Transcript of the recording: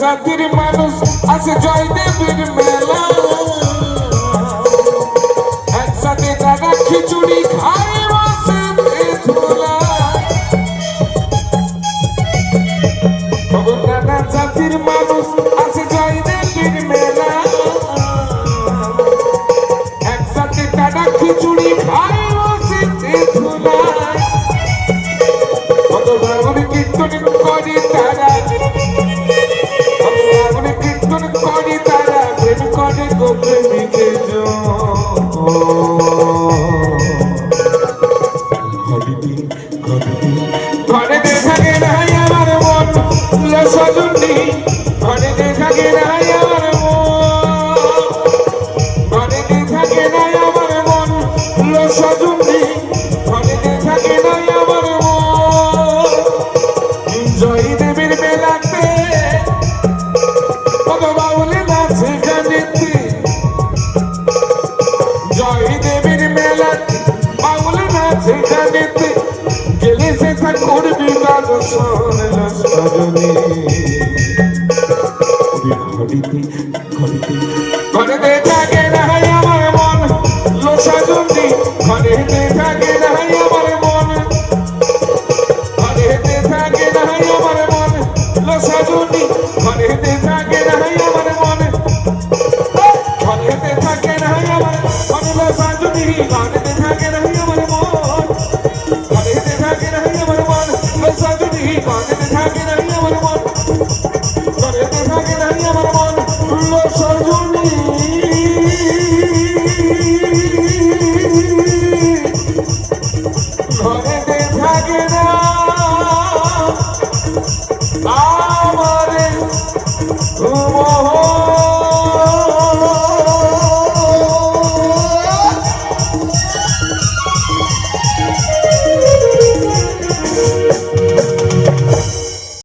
জাতির মানুষ আছে জয়দেবের মেলা একসাথে তারা খিচুড়ি খায় বসে ধুলা নানা জাতির মানুষ আছে জয়দেবের মেলা একসাথে তারা খিচুড়ি খায় বসে ধুলা কত ভাবন কীর্তন করে তারা ঘরে থাকে নাই আমার মন সজনী ঘরে থাকে নাই আমার মন ঘরে থাকে নাই আমার মন সজনী ঘরে থাকে নাই আমার মন জয়দেবের মেলাতে বাউলে নাচে গানেতে জয়দেবের মেলাতে বাউলে নাচে গানেতে গেলে সে করবি গান শোনল সজনী ঘড়িতে ঘড়িতে ঘরেতে থাকে নাই আমার মন লো সজনী ঘরেতে থাকে নাই আমার মন ঘরেতে থাকে নাই আমার মন লো সজনী ঘরেতে থাকে নাই আমার মন ঘরেতে থাকে নাই আমার মন লো সজনী ঘরেতে থাকে নাই আমার মন ঘরেতে থাকে নাই আমার মন লো সজনী ঘরেতে থাকে নাই আমার মন